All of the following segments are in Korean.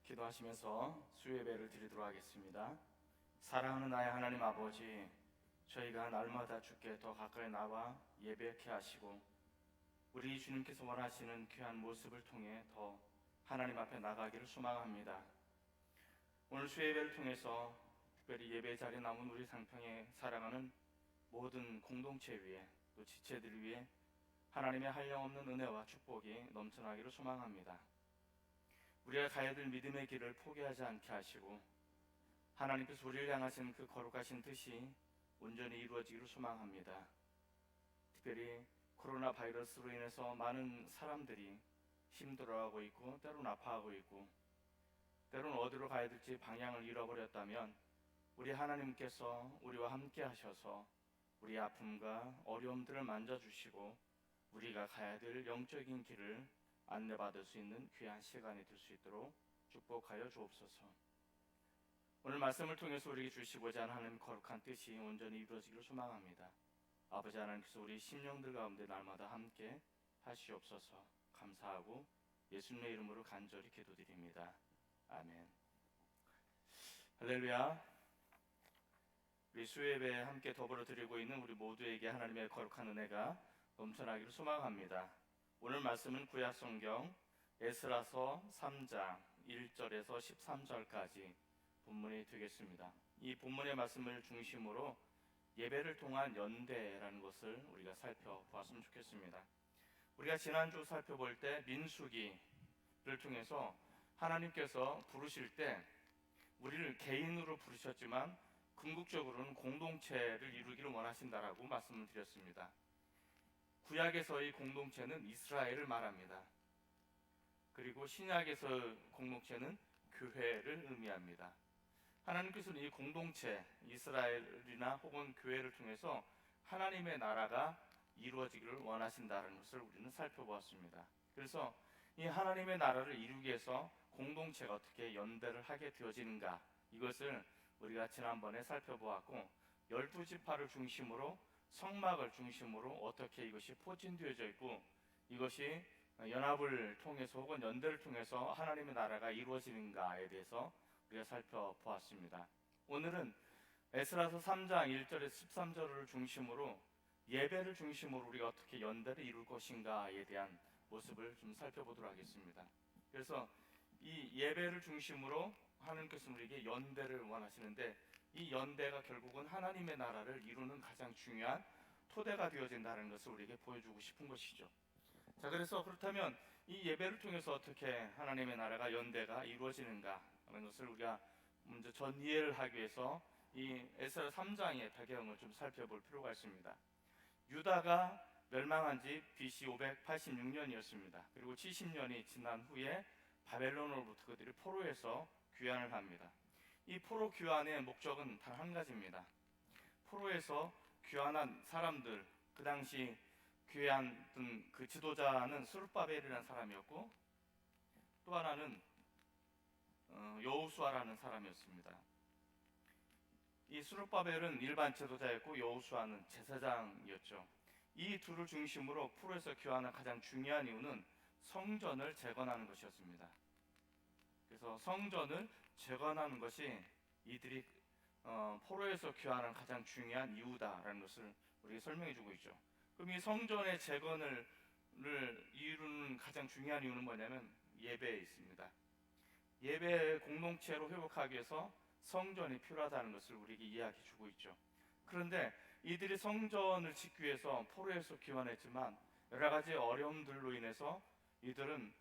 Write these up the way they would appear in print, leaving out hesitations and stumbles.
기도하시면서 수요예배를 드리도록 하겠습니다. 사랑하는 나의 하나님 아버지, 저희가 날마다 주께 더 가까이 나와 예배케 하시고 우리 주님께서 원하시는 귀한 모습을 통해 더 하나님 앞에 나가기를 소망합니다. 오늘 수요예배를 통해서 특별히 예배 자리에 남은 우리 상평에 살아가는 모든 공동체 위에 또 지체들 위에 하나님의 한량없는 은혜와 축복이 넘쳐나기를 소망합니다. 우리가 가야 될 믿음의 길을 포기하지 않게 하시고 하나님께서 우리를 향하신 그 거룩하신 뜻이 온전히 이루어지기를 소망합니다. 특별히 코로나 바이러스로 인해서 많은 사람들이 힘들어하고 있고 때로는 아파하고 있고 때로는 어디로 가야 될지 방향을 잃어버렸다면 우리 하나님께서 우리와 함께 하셔서 우리의 아픔과 어려움들을 만져주시고 우리가 가야 될 영적인 길을 안내받을 수 있는 귀한 시간이 될 수 있도록 축복하여 주옵소서. 오늘 말씀을 통해서 우리에게 주시고자 하는 하나님의 거룩한 뜻이 온전히 이루어지기를 소망합니다. 아버지 하나님께서 우리 심령들 가운데 날마다 함께 하시옵소서. 감사하고 예수님의 이름으로 간절히 기도드립니다. 아멘. 할렐루야. 우리 수요예배에 함께 더불어 드리고 있는 우리 모두에게 하나님의 거룩한 은혜가 넘쳐나기를 소망합니다. 오늘 말씀은 구약성경 에스라서 3장 1절에서 13절까지 본문이 되겠습니다. 이 본문의 말씀을 중심으로 예배를 통한 연대라는 것을 우리가 살펴보았으면 좋겠습니다. 우리가 지난주 살펴볼 때 민수기를 통해서 하나님께서 부르실 때 우리를 개인으로 부르셨지만 궁극적으로는 공동체를 이루기를 원하신다라고 말씀을 드렸습니다. 구약에서의 공동체는 이스라엘을 말합니다. 그리고 신약에서 공동체는 교회를 의미합니다. 하나님께서는 이 공동체, 이스라엘이나 혹은 교회를 통해서 하나님의 나라가 이루어지기를 원하신다는 것을 우리는 살펴보았습니다. 그래서 이 하나님의 나라를 이루기 위해서 공동체가 어떻게 연대를 하게 되어지는가, 이것을 우리가 지난번에 살펴보았고 12지파를 중심으로 성막을 중심으로 어떻게 이것이 포진되어져 있고 이것이 연합을 통해서 혹은 연대를 통해서 하나님의 나라가 이루어지는가에 대해서 우리가 살펴보았습니다. 오늘은 에스라서 3장 1절에서 13절을 중심으로 예배를 중심으로 우리가 어떻게 연대를 이룰 것인가에 대한 모습을 좀 살펴보도록 하겠습니다. 그래서 이 예배를 중심으로 하나님께서 우리에게 연대를 원하시는데 이 연대가 결국은 하나님의 나라를 이루는 가장 중요한 토대가 되어진다는 것을 우리에게 보여주고 싶은 것이죠. 자, 그래서 그렇다면 이 예배를 통해서 어떻게 하나님의 나라가 연대가 이루어지는가 하는 것을 우리가 먼저 전 이해를 하기 위해서 이 에스라 3장의 배경을 좀 살펴볼 필요가 있습니다. 유다가 멸망한 지 BC 586년이었습니다. 그리고 70년이 지난 후에 바벨론으로부터 그들이 포로에서 귀환을 합니다. 이 포로 귀환의 목적은 단 한 가지입니다. 포로에서 귀환한 사람들, 그 당시 귀환했던 그 지도자는 스룹바벨이라는 사람이었고 또 하나는 여호수아라는 사람이었습니다. 이 스룹바벨은 일반 지도자였고 여호수아는 제사장이었죠. 이 둘을 중심으로 포로에서 귀환한 가장 중요한 이유는 성전을 재건하는 것이었습니다. 그래서 성전을 재건하는 것이 이들이 포로에서 귀환한 가장 중요한 이유다라는 것을 우리에게 설명해주고 있죠. 그럼 이 성전의 재건을 이루는 가장 중요한 이유는 뭐냐면 예배에 있습니다. 예배 공동체로 회복하기 위해서 성전이 필요하다는 것을 우리에게 이야기해주고 있죠. 그런데 이들이 성전을 짓기 위해서 포로에서 귀환했지만 여러 가지 어려움들로 인해서 이들은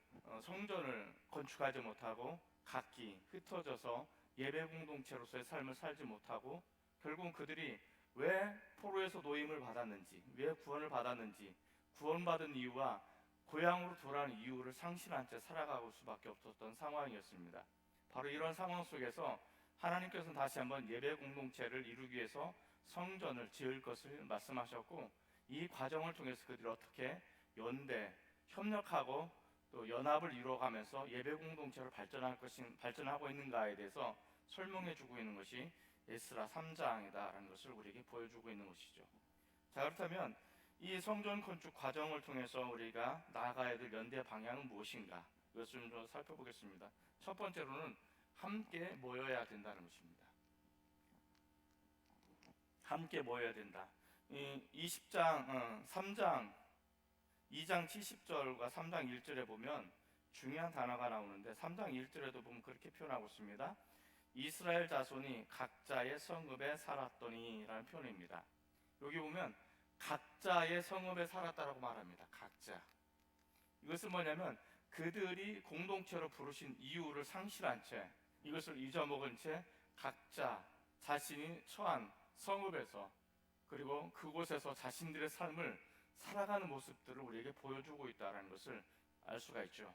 성전을 건축하지 못하고 각기 흩어져서 예배 공동체로서의 삶을 살지 못하고 결국 그들이 왜 포로에서 노임을 받았는지, 왜 구원을 받았는지, 구원받은 이유와 고향으로 돌아가는 이유를 상실한 채 살아가고 수밖에 없었던 상황이었습니다. 바로 이런 상황 속에서 하나님께서는 다시 한번 예배 공동체를 이루기 위해서 성전을 지을 것을 말씀하셨고 이 과정을 통해서 그들이 어떻게 연대, 협력하고 또 연합을 이루어가면서 예배 공동체로 발전하고 있는가에 대해서 설명해주고 있는 것이 에스라 3장이다라는 것을 우리에게 보여주고 있는 것이죠. 자, 그렇다면 이 성전 건축 과정을 통해서 우리가 나아가야 될 연대 방향은 무엇인가? 이것을 좀 살펴보겠습니다. 첫 번째로는 함께 모여야 된다는 것입니다. 함께 모여야 된다. 3장 2장 70절과 3장 1절에 보면 중요한 단어가 나오는데 3장 1절에도 보면 그렇게 표현하고 있습니다. 이스라엘 자손이 각자의 성읍에 살았더니 라는 표현입니다. 여기 보면 각자의 성읍에 살았다라고 말합니다. 각자. 이것은 뭐냐면 그들이 공동체로 부르신 이유를 상실한 채, 이것을 잊어먹은 채 각자 자신이 처한 성읍에서, 그리고 그곳에서 자신들의 삶을 살아가는 모습들을 우리에게 보여주고 있다는 것을 알 수가 있죠.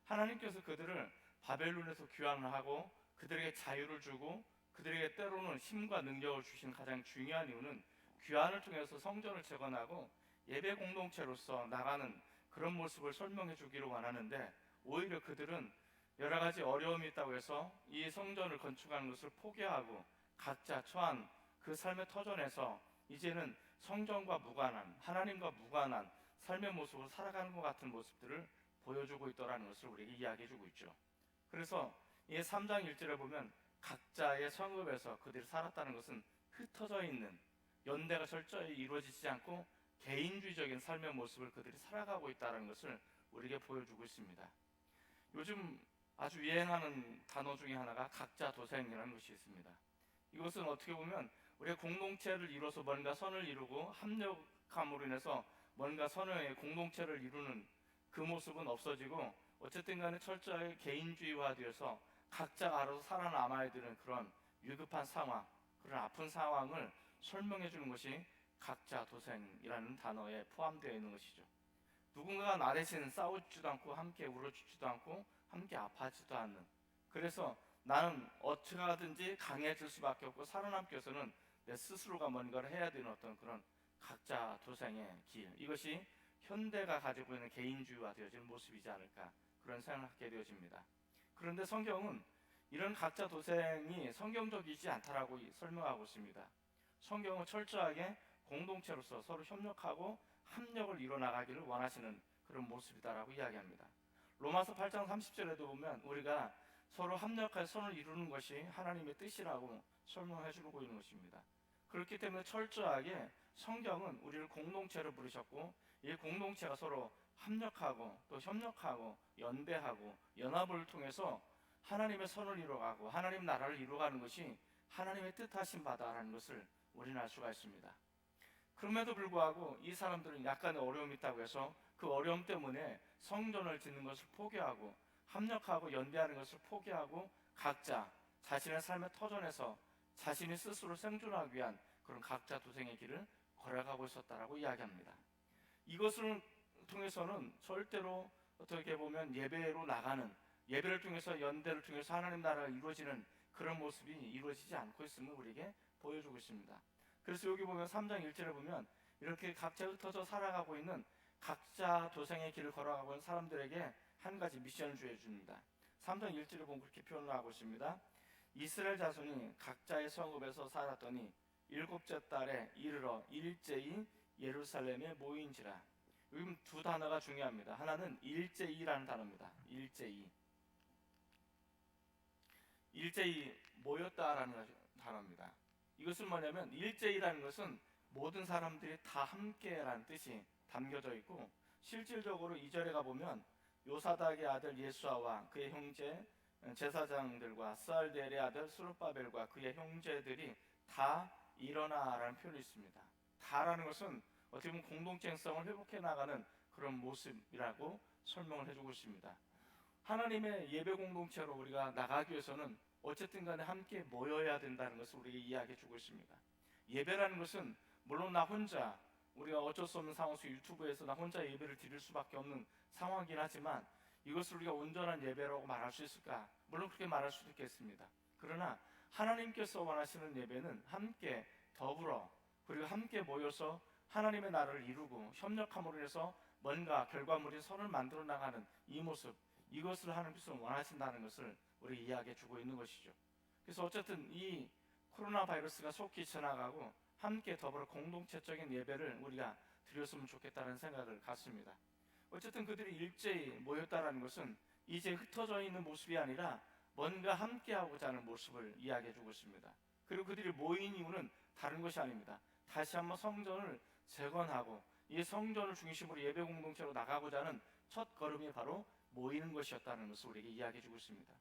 하나님께서 그들을 바벨론에서 귀환을 하고 그들에게 자유를 주고 그들에게 때로는 힘과 능력을 주신 가장 중요한 이유는 귀환을 통해서 성전을 재건하고 예배 공동체로서 나가는 그런 모습을 설명해 주기를 원하는데, 오히려 그들은 여러 가지 어려움이 있다고 해서 이 성전을 건축하는 것을 포기하고 각자 처한 그 삶의 터전에서 이제는 성전과 무관한, 하나님과 무관한 삶의 모습을 살아가는 것 같은 모습들을 보여주고 있더라는 것을 우리에게 이야기해 주고 있죠. 그래서 이 3장 1절에 보면 각자의 성읍에서 그들이 살았다는 것은 흩어져 있는, 연대가 철저히 이루어지지 않고 개인주의적인 삶의 모습을 그들이 살아가고 있다는 것을 우리에게 보여주고 있습니다. 요즘 아주 유행하는 단어 중에 하나가 각자 도생이라는 것이 있습니다. 이것은 어떻게 보면 우리가 공동체를 이뤄서 뭔가 선을 이루고 합력함으로 인해서 뭔가 선의 공동체를 이루는 그 모습은 없어지고, 어쨌든 간에 철저하게 개인주의화되어서 각자가 알아서 살아남아야 되는 그런 위급한 상황, 그런 아픈 상황을 설명해 주는 것이 각자 도생이라는 단어에 포함되어 있는 것이죠. 누군가가 나 대신 싸우지도 않고 함께 울어주지도 않고 함께 아파하지도 않는, 그래서 나는 어떻게 하든지 강해질 수밖에 없고 살아남기 위해서는 내 스스로가 뭔가를 해야 되는 어떤 그런 각자 도생의 길, 이것이 현대가 가지고 있는 개인주의화 되어지는 모습이지 않을까, 그런 생각을 하게 되어집니다. 그런데 성경은 이런 각자 도생이 성경적이지 않다라고 설명하고 있습니다. 성경은 철저하게 공동체로서 서로 협력하고 합력을 이뤄나가기를 원하시는 그런 모습이다라고 이야기합니다. 로마서 8장 30절에도 보면 우리가 서로 합력해서 선을 이루는 것이 하나님의 뜻이라고 설명해 주고 있는 것입니다. 그렇기 때문에 철저하게 성경은 우리를 공동체로 부르셨고, 이 공동체가 서로 합력하고 또 협력하고 연대하고 연합을 통해서 하나님의 선을 이루어가고 하나님 나라를 이루어가는 것이 하나님의 뜻하신 바다라는 것을 우리는 알 수가 있습니다. 그럼에도 불구하고 이 사람들은 약간의 어려움이 있다고 해서 그 어려움 때문에 성전을 짓는 것을 포기하고 합력하고 연대하는 것을 포기하고 각자 자신의 삶의 터전에서 자신이 스스로 생존하기 위한 그런 각자 도생의 길을 걸어가고 있었다라고 이야기합니다. 이것을 통해서는 절대로 어떻게 보면 예배로 나가는, 예배를 통해서 연대를 통해서 하나님 나라가 이루어지는 그런 모습이 이루어지지 않고 있음을 우리에게 보여주고 있습니다. 그래서 여기 보면 3장 1절에 보면 이렇게 각자 흩어져 살아가고 있는 각자 도생의 길을 걸어가고 있는 사람들에게 한 가지 미션을 주어줍니다. 3장 1절에 보면 그렇게 표현을 하고 있습니다. 이스라엘 자손이 각자의 성읍에서 살았더니 일곱째 달에 이르러 일제히 예루살렘에 모인지라. 여기 두 단어가 중요합니다. 하나는 일제히라는 단어입니다. 일제히 모였다라는 단어입니다. 이것은 뭐냐면 일제히라는 것은 모든 사람들이 다 함께라는 뜻이 담겨져 있고, 실질적으로 2절에 가보면 요사닥의 아들 예수아와 그의 형제 제사장들과 스알델의 아들 스룹바벨과 그의 형제들이 다 일어나라는 표현이 있습니다. 다라는 것은 어떻게 보면 공동체성을 회복해 나가는 그런 모습이라고 설명을 해주고 있습니다. 하나님의 예배 공동체로 우리가 나가기 위해서는 어쨌든 간에 함께 모여야 된다는 것을 우리에게 이야기해 주고 있습니다. 예배라는 것은 물론 나 혼자, 우리가 어쩔 수 없는 상황 속 유튜브에서 나 혼자 예배를 드릴 수밖에 없는 상황이긴 하지만 이것을 우리가 온전한 예배라고 말할 수 있을까? 물론 그렇게 말할 수도 있겠습니다. 그러나 하나님께서 원하시는 예배는 함께 더불어, 그리고 함께 모여서 하나님의 나라를 이루고 협력함으로 해서 뭔가 결과물인 선을 만들어 나가는 이 모습, 이것을 하나님께서 원하신다는 것을 우리 이야기해 주고 있는 것이죠. 그래서 어쨌든 이 코로나 바이러스가 속히 지나가고 함께 더불어 공동체적인 예배를 우리가 드렸으면 좋겠다는 생각을 갖습니다. 어쨌든 그들이 일제히 모였다라는 것은 이제 흩어져 있는 모습이 아니라 뭔가 함께하고자 하는 모습을 이야기해주고 있습니다. 그리고 그들이 모인 이유는 다른 것이 아닙니다. 다시 한번 성전을 재건하고 이 성전을 중심으로 예배 공동체로 나가고자 하는 첫 걸음이 바로 모이는 것이었다는 것을 우리에게 이야기해주고 있습니다.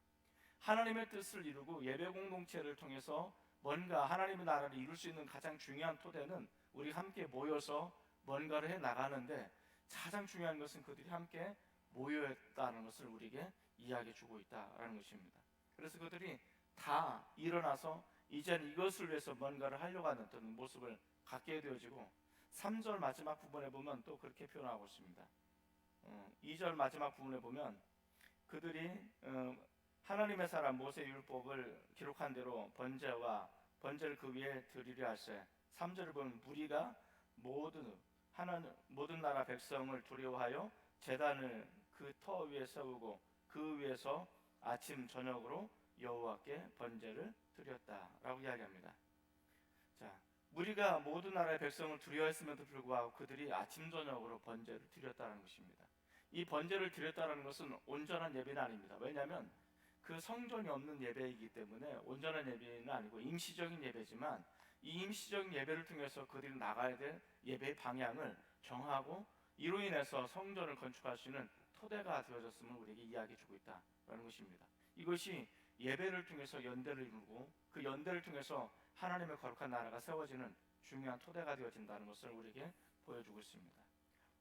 하나님의 뜻을 이루고 예배 공동체를 통해서 뭔가 하나님의 나라를 이룰 수 있는 가장 중요한 토대는 우리 함께 모여서 뭔가를 해 나가는데, 가장 중요한 것은 그들이 함께 모여있다는 것을 우리에게 이야기해주고 있다라는 것입니다. 그래서 그들이 다 일어나서 이제는 이것을 위해서 뭔가를 하려고 하는 어떤 모습을 갖게 되어지고, 3절 마지막 부분에 보면 또 그렇게 표현하고 있습니다. 2절 마지막 부분에 보면 그들이 하나님의 사람 모세 율법을 기록한 대로 번제를 그 위에 드리려 하세. 3절을 보면 무리가 모든 나라 백성을 두려워하여 제단을 그 터 위에 세우고 그 위에서 아침 저녁으로 여호와께 번제를 드렸다라고 이야기합니다. 자, 무리가 모든 나라의 백성을 두려워했음에도 불구하고 그들이 아침 저녁으로 번제를 드렸다는 것입니다. 이 번제를 드렸다는 것은 온전한 예배는 아닙니다. 왜냐하면 그 성전이 없는 예배이기 때문에 온전한 예배는 아니고 임시적인 예배지만, 이 임시적인 예배를 통해서 그들이 나가야 될 예배의 방향을 정하고 이로 인해서 성전을 건축할 수 있는 토대가 되어졌음을 우리에게 이야기해주고 있다는 것입니다. 이것이 예배를 통해서 연대를 이루고 그 연대를 통해서 하나님의 거룩한 나라가 세워지는 중요한 토대가 되어진다는 것을 우리에게 보여주고 있습니다.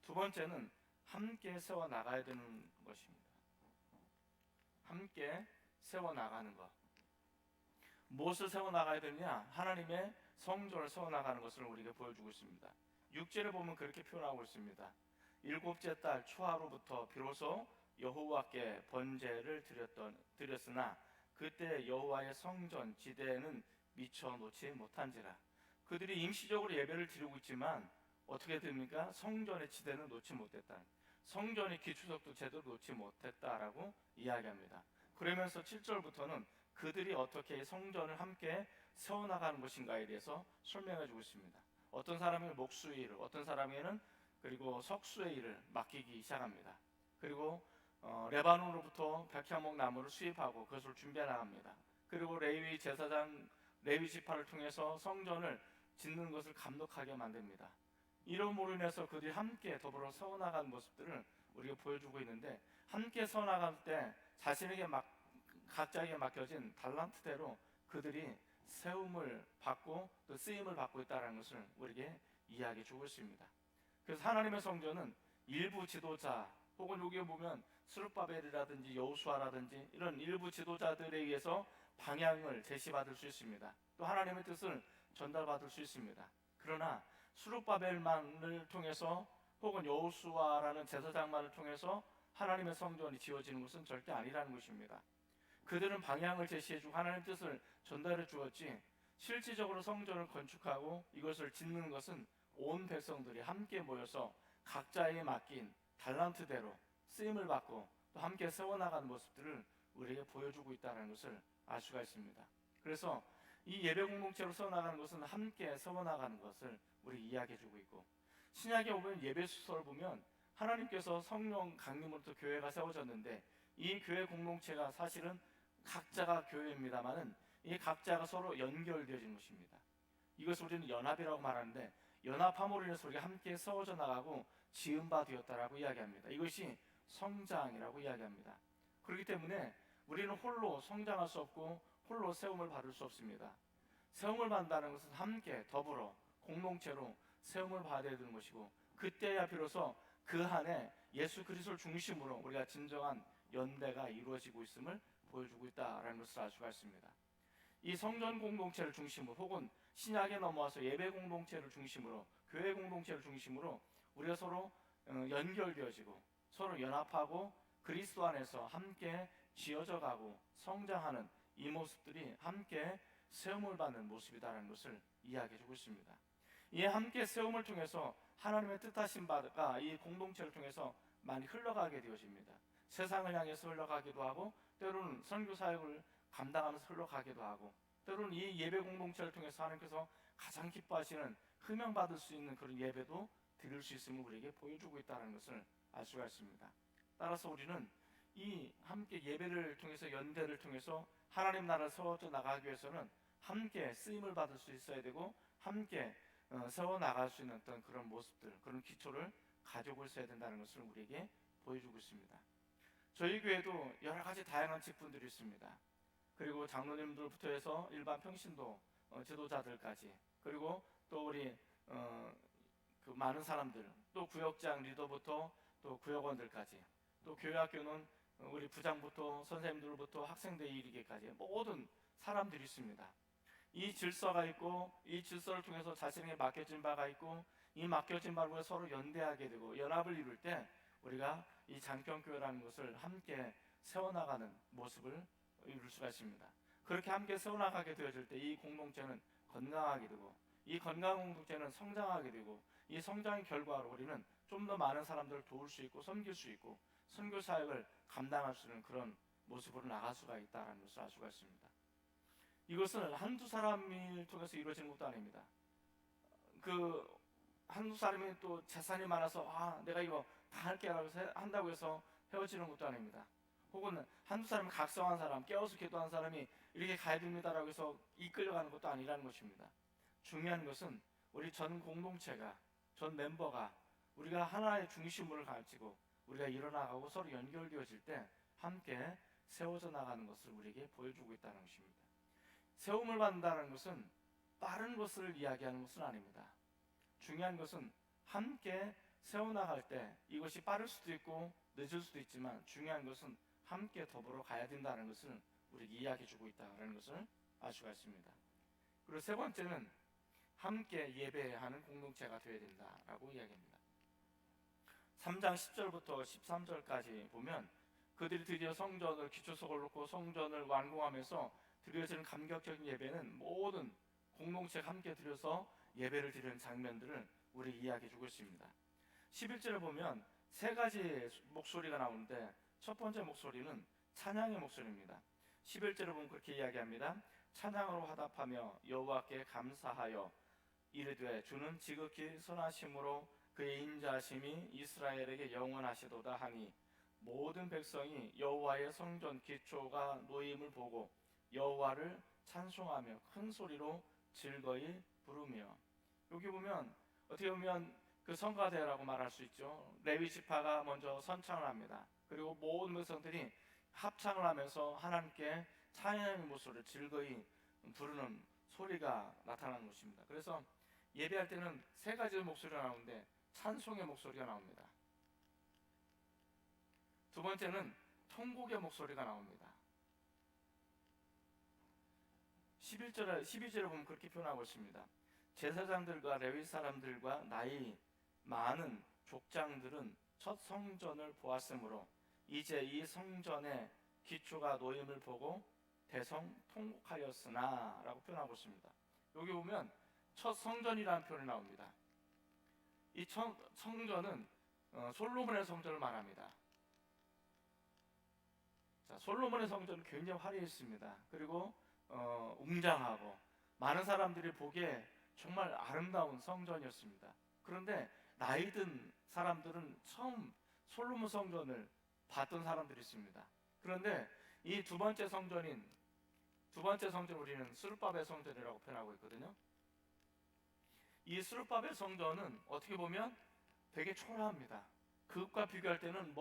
두 번째는 함께 세워나가야 되는 것입니다. 함께 세워나가는 것. 무엇을 세워나가야 되느냐? 하나님의 성전을 세워나가는 것을 우리에게 보여주고 있습니다. 6절에 보면 그렇게 표현하고 있습니다. 일곱째 달 초하루부터 비로소 여호와께 번제를 드렸으나 그때 여호와의 성전 지대에는 미쳐 놓지 못한지라. 그들이 임시적으로 예배를 드리고 있지만 어떻게 됩니까? 성전의 지대는 놓지 못했다. 성전의 기초석도 제대로 놓지 못했다라고 이야기합니다. 그러면서 7절부터는 그들이 어떻게 성전을 함께 세워나가는 것인가에 대해서 설명해 주고 있습니다. 어떤 사람은 목수의 일을, 어떤 사람에는 그리고 석수의 일을 맡기기 시작합니다. 그리고 레바논으로부터 백향목 나무를 수입하고 그것을 준비해 나갑니다. 그리고 레위 제사장 레위 지파를 통해서 성전을 짓는 것을 감독하게 만듭니다. 이러므로 인해서 그들이 함께 더불어 세워나가는 모습들을 우리가 보여주고 있는데, 함께 세워나갈 때 자신에게 각자에게 맡겨진 달란트대로 그들이 세움을 받고 또 쓰임을 받고 있다는 것을 우리에게 이야기해 주고 있습니다. 그래서 하나님의 성전은 일부 지도자 혹은 여기에 보면 스룹바벨이라든지 여호수아라든지 이런 일부 지도자들에 의해서 방향을 제시받을 수 있습니다. 또 하나님의 뜻을 전달받을 수 있습니다. 그러나 스룹바벨만을 통해서 혹은 여호수아라는 제사장만을 통해서 하나님의 성전이 지어지는 것은 절대 아니라는 것입니다. 그들은 방향을 제시해주고 하나님의 뜻을 전달해 주었지, 실질적으로 성전을 건축하고 이것을 짓는 것은 온 백성들이 함께 모여서 각자에게 맡긴 달란트대로 쓰임을 받고 또 함께 세워나가는 모습들을 우리에게 보여주고 있다는 것을 알 수가 있습니다. 그래서 이 예배 공동체로 세워나가는 것은 함께 세워나가는 것을 우리 이야기해주고 있고, 신약에 보면 예배 수서를 보면 하나님께서 성령 강림으로부터 교회가 세워졌는데, 이 교회 공동체가 사실은 각자가 교회입니다만은 이 각자가 서로 연결되어진 것입니다. 이것을 우리는 연합이라고 말하는데, 연합함으로 인해서 우리가 함께 세워져 나가고 지은 바 되었다라고 이야기합니다. 이것이 성장이라고 이야기합니다. 그렇기 때문에 우리는 홀로 성장할 수 없고 홀로 세움을 받을 수 없습니다. 세움을 받는다는 것은 함께 더불어 공동체로 세움을 받아야 되는 것이고, 그때야 비로소 그 안에 예수 그리스도를 중심으로 우리가 진정한 연대가 이루어지고 있음을 보여주고 있다라는 것을 알 수가 있습니다. 이 성전 공동체를 중심으로 혹은 신약에 넘어와서 예배 공동체를 중심으로 교회 공동체를 중심으로 우리가 서로 연결되어지고 서로 연합하고 그리스도 안에서 함께 지어져 가고 성장하는 이 모습들이 함께 세움을 받는 모습이다라는 것을 이야기해주고 있습니다. 이 함께 세움을 통해서 하나님의 뜻하신 바가 이 공동체를 통해서 많이 흘러가게 되어집니다. 세상을 향해서 흘러가기도 하고 때로는 선교 사역을 감당하면서 흘러가기도 하고, 때로는 이 예배 공동체를 통해서 하나님께서 가장 기뻐하시는 흠명받을 수 있는 그런 예배도 드릴 수 있음을 우리에게 보여주고 있다는 것을 알 수가 있습니다. 따라서 우리는 이 함께 예배를 통해서 연대를 통해서 하나님 나라를 세워져 나가기 위해서는 함께 쓰임을 받을 수 있어야 되고 함께 세워 나갈 수 있는 어떤 그런 모습들, 그런 기초를 가지고 있어야 된다는 것을 우리에게 보여주고 있습니다. 저희 교회도 여러 가지 다양한 직분들이 있습니다. 그리고 장로님들부터 해서 일반 평신도 지도자들까지, 그리고 또 우리 그 많은 사람들, 또 구역장 리더부터 또 구역원들까지, 또 교회학교는 우리 부장부터 선생님들부터 학생들에 이르기까지 모든 사람들이 있습니다. 이 질서가 있고 이 질서를 통해서 자신에게 맡겨진 바가 있고 이 맡겨진 바를 위해 서로 연대하게 되고 연합을 이룰 때 우리가 이 장평교회라는 것을 함께 세워나가는 모습을 이룰 수가 있습니다. 그렇게 함께 세워나가게 되어질 때 이 공동체는 건강하게 되고 이 건강 공동체는 성장하게 되고 이 성장의 결과로 우리는 좀 더 많은 사람들을 도울 수 있고 섬길 수 있고 선교 사역을 감당할 수 있는 그런 모습으로 나갈 수가 있다는 것을 알 수가 있습니다. 이것은 한두 사람을 통해서 이루어지는 것도 아닙니다. 그 한두 사람이 또 재산이 많아서 내가 이거 다 할게 라고 한다고 해서 헤어지는 것도 아닙니다. 혹은 한두 사람이 각성한 사람, 깨어서 기도한 사람이 이렇게 가야 됩니다라고 해서 이끌려가는 것도 아니라는 것입니다. 중요한 것은 우리 전 공동체가, 전 멤버가 우리가 하나의 중심을 가지고 우리가 일어나가고 서로 연결되어질 때 함께 세워져 나가는 것을 우리에게 보여주고 있다는 것입니다. 세움을 받는다는 것은 빠른 것을 이야기하는 것은 아닙니다. 중요한 것은 함께 세워나갈 때 이것이 빠를 수도 있고 늦을 수도 있지만 중요한 것은 함께 더불어 가야 된다는 것을 우리에게 이야기해 주고 있다는 것을 알 수가 있습니다. 그리고 세 번째는 함께 예배하는 공동체가 되어야 된다라고 이야기합니다. 3장 10절부터 13절까지 보면 그들이 드디어 성전을 기초석을 놓고 성전을 완공하면서 드려지는 감격적인 예배는 모든 공동체가 함께 드려서 예배를 드리는 장면들을 우리 이야기해 주고 있습니다. 11절을 보면 세 가지 목소리가 나오는데 첫 번째 목소리는 찬양의 목소리입니다. 11절을 보면 그렇게 이야기합니다. 찬양으로 화답하며 여호와께 감사하여 이르되 주는 지극히 선하심으로 그의 인자하심이 이스라엘에게 영원하시도다 하니 모든 백성이 여호와의 성전 기초가 놓임을 보고 여호와를 찬송하며 큰 소리로 즐거이 부르며. 여기 보면 어떻게 보면 그 성가대라고 말할 수 있죠. 레위 지파가 먼저 선창을 합니다. 그리고 모든 백성들이 합창을 하면서 하나님께 찬양의 목소리를 즐거이 부르는 소리가 나타나는 것입니다. 그래서 예배할 때는 세 가지 목소리가 나오는데 찬송의 목소리가 나옵니다. 두 번째는 통곡의 목소리가 나옵니다. 12절에 보면 그렇게 표현하고 있습니다. 제사장들과 레위 사람들과 나이 많은 족장들은 첫 성전을 보았으므로 이제 이 성전의 기초가 놓임을 보고 대성 통곡하였으나 라고 표현하고 있습니다. 여기 보면 첫 성전이라는 표현이 나옵니다. 이 성전은 솔로몬의 성전을 말합니다. 자, 솔로몬의 성전은 굉장히 화려했습니다. 그리고 웅장하고 많은 사람들이 보기에 정말 아름다운 성전이었습니다. 그런데 나이 든 사람들은 처음 솔로몬 성전을 봤던 사람들이 있습니다. 그런데 이 두 번째 성전 우리는 스룹바벨 성전이라고 표현하고 있거든요. 이 스룹바벨 성전은 어떻게 보면 되게 초라합니다. 그것과 비교할 때는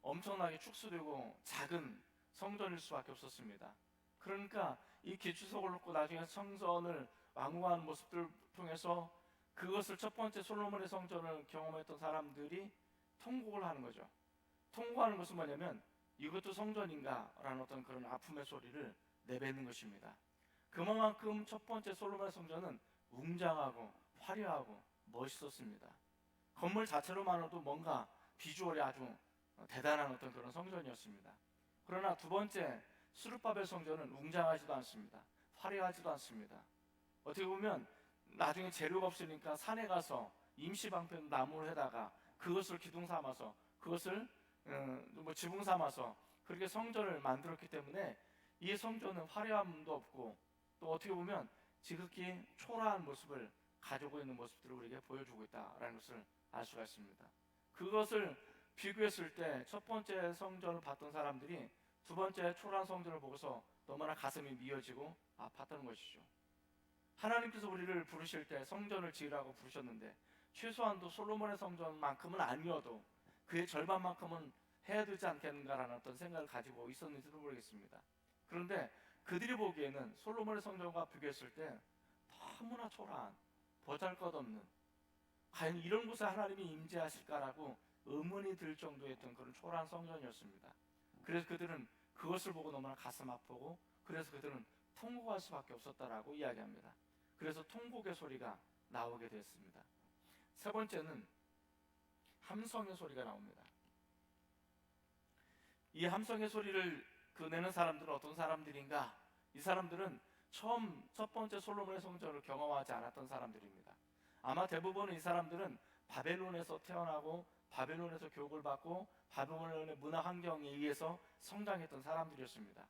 엄청나게 축소되고 작은 성전일 수밖에 없었습니다. 그러니까 이 기초석을 놓고 나중에 성전을 완공하는 모습들을 통해서 그것을 첫 번째 솔로몬의 성전을 경험했던 사람들이 통곡을 하는 거죠. 통곡하는 것은 뭐냐면 이것도 성전인가? 라는 어떤 그런 아픔의 소리를 내뱉는 것입니다. 그만큼 첫 번째 솔로몬의 성전은 웅장하고 화려하고 멋있었습니다. 건물 자체로만으로도 뭔가 비주얼이 아주 대단한 어떤 그런 성전이었습니다. 그러나 두 번째 스룹바벨 성전은 웅장하지도 않습니다. 화려하지도 않습니다. 어떻게 보면 나중에 재료가 없으니까 산에 가서 임시방편 나무를 해다가 그것을 기둥 삼아서 그것을 지붕 삼아서 그렇게 성전을 만들었기 때문에 이 성전은 화려함도 없고 또 어떻게 보면 지극히 초라한 모습을 가지고 있는 모습들을 우리에게 보여주고 있다라는 것을 알 수가 있습니다. 그것을 비교했을 때 첫 번째 성전을 봤던 사람들이 두 번째 초라한 성전을 보고서 너무나 가슴이 미어지고 아팠다는 것이죠. 하나님께서 우리를 부르실 때 성전을 지으라고 부르셨는데 최소한도 솔로몬의 성전만큼은 아니어도 그의 절반만큼은 해야 되지 않겠는가라는 어떤 생각을 가지고 있었는지도 모르겠습니다. 그런데 그들이 보기에는 솔로몬의 성전과 비교했을 때 너무나 초라한, 보잘것없는, 과연 이런 곳에 하나님이 임재하실까라고 의문이 들 정도였던 그런 초라한 성전이었습니다. 그래서 그들은 그것을 보고 너무나 가슴 아프고, 그래서 그들은 통곡할 수밖에 없었다라고 이야기합니다. 그래서 통곡의 소리가 나오게 됐습니다. 세 번째는 함성의 소리가 나옵니다. 이 함성의 소리를 내는 사람들은 어떤 사람들인가? 이 사람들은 처음 첫 번째 솔로몬의 성전을 경험하지 않았던 사람들입니다. 아마 대부분 이 사람들은 바벨론에서 태어나고 바벨론에서 교육을 받고 바벨론의 문화 환경에 의해서 성장했던 사람들이었습니다.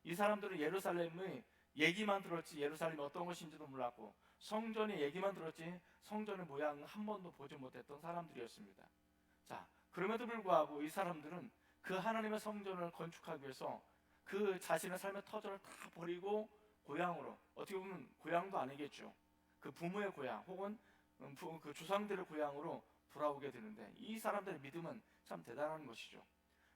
이 사람들은 예루살렘의 얘기만 들었지 예루살렘이 어떤 것인지도 몰랐고 성전의 얘기만 들었지 성전의 모양을 한 번도 보지 못했던 사람들이었습니다. 자, 그럼에도 불구하고 이 사람들은 그 하나님의 성전을 건축하기 위해서 그 자신의 삶의 터전을 다 버리고 고향으로, 어떻게 보면 고향도 아니겠죠, 그 부모의 고향 혹은 그 조상들의 고향으로 돌아오게 되는데, 이 사람들의 믿음은 참 대단한 것이죠.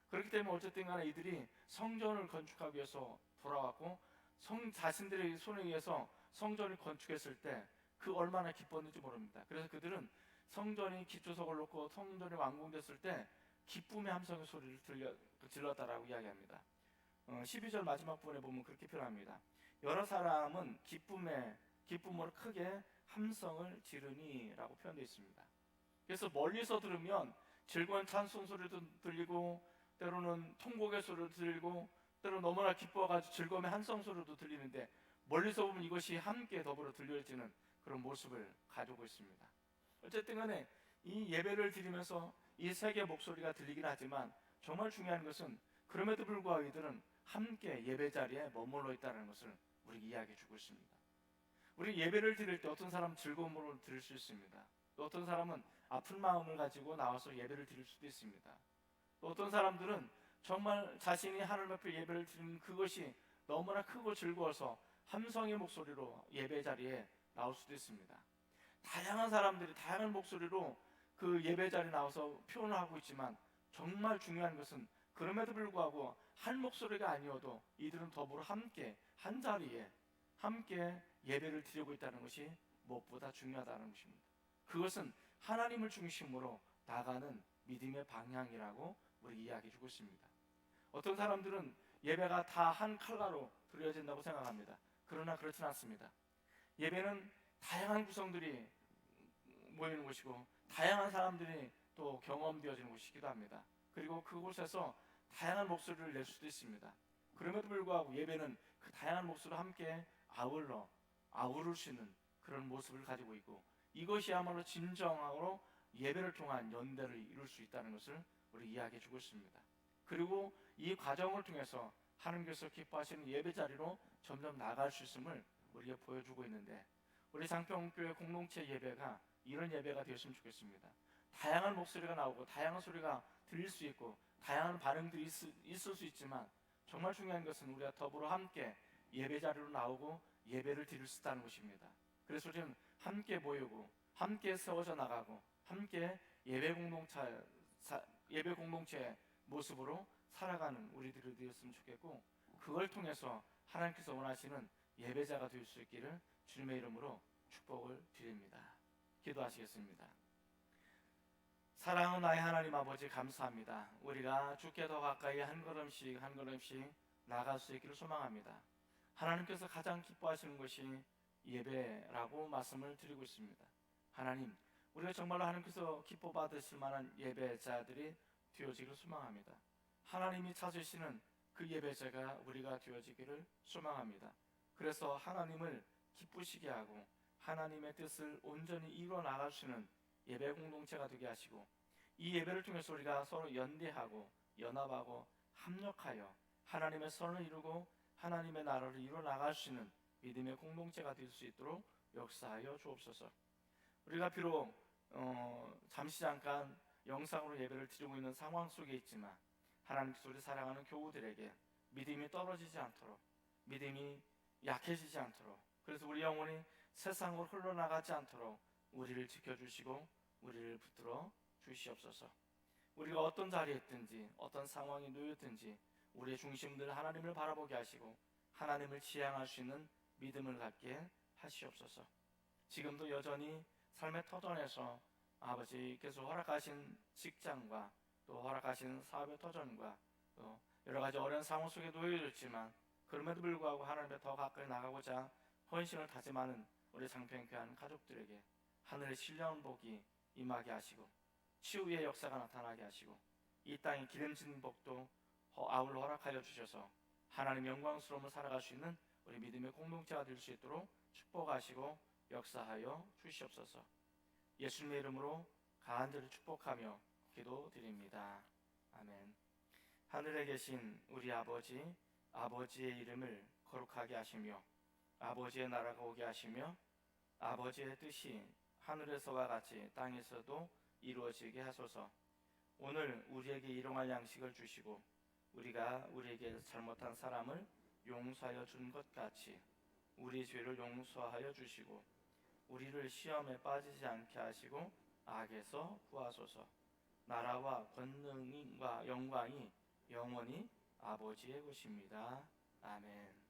그렇기 때문에 어쨌든 간에 이들이 성전을 건축하기 위해서 돌아왔고 자신들의 손에 의해서 성전을 건축했을 때 그 얼마나 기뻤는지 모릅니다. 그래서 그들은 성전이 기초석을 놓고 성전이 완공됐을 때 기쁨의 함성의 소리를 질렀다라고 이야기합니다. 12절 마지막 부분에 보면 그렇게 표현합니다. 여러 사람은 기쁨으로 크게 함성을 지르니라고 표현되어 있습니다. 그래서 멀리서 들으면 즐거운 찬송 소리도 들리고 때로는 통곡의 소리도 들리고 때로 너무나 기뻐가지고 즐거움의 함성 소리도 들리는데, 멀리서 보면 이것이 함께 더불어 들려지는 그런 모습을 가지고 있습니다. 어쨌든 간에 이 예배를 드리면서 이 세 개의 목소리가 들리긴 하지만 정말 중요한 것은 그럼에도 불구하고 이들은 함께 예배 자리에 머물러 있다는 것을 우리에게 이야기해 주고 있습니다. 우리 예배를 드릴 때 어떤 사람은 즐거움으로 드릴 수 있습니다. 또 어떤 사람은 아픈 마음을 가지고 나와서 예배를 드릴 수도 있습니다. 또 어떤 사람들은 정말 자신이 하나님 앞에 예배를 드리는 그것이 너무나 크고 즐거워서 함성의 목소리로 예배 자리에 나올 수도 있습니다. 다양한 사람들이 다양한 목소리로 그 예배 자리에 나와서 표현을 하고 있지만 정말 중요한 것은 그럼에도 불구하고 한 목소리가 아니어도 이들은 더불어 함께 한 자리에 함께 예배를 드리고 있다는 것이 무엇보다 중요하다는 것입니다. 그것은 하나님을 중심으로 나가는 믿음의 방향이라고 우리 이야기해 주고 있습니다. 어떤 사람들은 예배가 다 한 칼라로 드려진다고 생각합니다. 그러나 그렇지는 않습니다. 예배는 다양한 구성들이 모이는 곳이고 다양한 사람들이 또 경험되어지는 곳이기도 합니다. 그리고 그곳에서 다양한 목소리를 낼 수도 있습니다. 그럼에도 불구하고 예배는 그 다양한 목소리와 함께 아우를 수 있는 그런 모습을 가지고 있고, 이것이야말로 진정으로 예배를 통한 연대를 이룰 수 있다는 것을 우리 이야기해 주고 있습니다. 그리고 이 과정을 통해서 하나님께서 기뻐하시는 예배 자리로 점점 나아갈 수 있음을 우리에게 보여주고 있는데, 우리 장평교회 공동체 예배가 이런 예배가 되었으면 좋겠습니다. 다양한 목소리가 나오고 다양한 소리가 들릴 수 있고 다양한 반응들이 있을 수 있지만 정말 중요한 것은 우리가 더불어 함께 예배 자리로 나오고 예배를 드릴 수 있다는 것입니다. 그래서 우리는 함께 모이고 함께 세워져 나가고 함께 예배 공동체의 모습으로 살아가는 우리들이 되었으면 좋겠고, 그걸 통해서 하나님께서 원하시는 예배자가 될 수 있기를 주님의 이름으로 축복을 드립니다. 기도하시겠습니다. 사랑하는 나의 하나님 아버지, 감사합니다. 우리가 주께 더 가까이 한 걸음씩 한 걸음씩 나아갈 수 있기를 소망합니다. 하나님께서 가장 기뻐하시는 것이 예배라고 말씀을 드리고 있습니다. 하나님, 우리가 정말로 하나님께서 기뻐 받으실 만한 예배자들이 되어지기를 소망합니다. 하나님이 찾으시는 그 예배자가 우리가 되어지기를 소망합니다. 그래서 하나님을 기쁘시게 하고 하나님의 뜻을 온전히 이루어 나갈 수 있는 예배 공동체가 되게 하시고, 이 예배를 통해서 우리가 서로 연대하고 연합하고 합력하여 하나님의 선을 이루고 하나님의 나라를 이루어 나갈 수 있는 믿음의 공동체가 될 수 있도록 역사하여 주옵소서. 우리가 비록 잠시 잠깐 영상으로 예배를 드리고 있는 상황 속에 있지만 하나님께서 우리 사랑하는 교우들에게 믿음이 떨어지지 않도록, 믿음이 약해지지 않도록, 그래서 우리 영혼이 세상으로 흘러나가지 않도록 우리를 지켜주시고 우리를 붙들어 주시옵소서. 우리가 어떤 자리에 있든지 어떤 상황에 놓였든지 우리의 중심들 하나님을 바라보게 하시고 하나님을 지향할 수 있는 믿음을 갖게 하시옵소서. 지금도 여전히 삶의 터전에서 아버지께서 허락하신 직장과 또 허락하신 사업의 터전과 또 여러 가지 어려운 상황 속에 놓여졌지만 그럼에도 불구하고 하나님께 더 가까이 나가고자 헌신을 다짐하는 우리 장평교회하는 가족들에게 하늘의 신령한 복이 임하게 하시고 치유의 역사가 나타나게 하시고 이 땅에 기름진 복도 아울러 허락하여 주셔서 하나님 영광스러움을 살아갈 수 있는 우리 믿음의 공동체가 될 수 있도록 축복하시고 역사하여 주시옵소서. 예수님의 이름으로 간절히 축복하며 기도드립니다. 아멘. 하늘에 계신 우리 아버지, 아버지의 이름을 거룩하게 하시며 아버지의 나라가 오게 하시며 아버지의 뜻이 하늘에서와 같이 땅에서도 이루어지게 하소서. 오늘 우리에게 일용할 양식을 주시고 우리가 우리에게 잘못한 사람을 용서하여 준 것 같이 우리 죄를 용서하여 주시고 우리를 시험에 빠지지 않게 하시고 악에서 구하소서. 나라와 권능과 영광이 영원히 아버지의 것입니다. 아멘.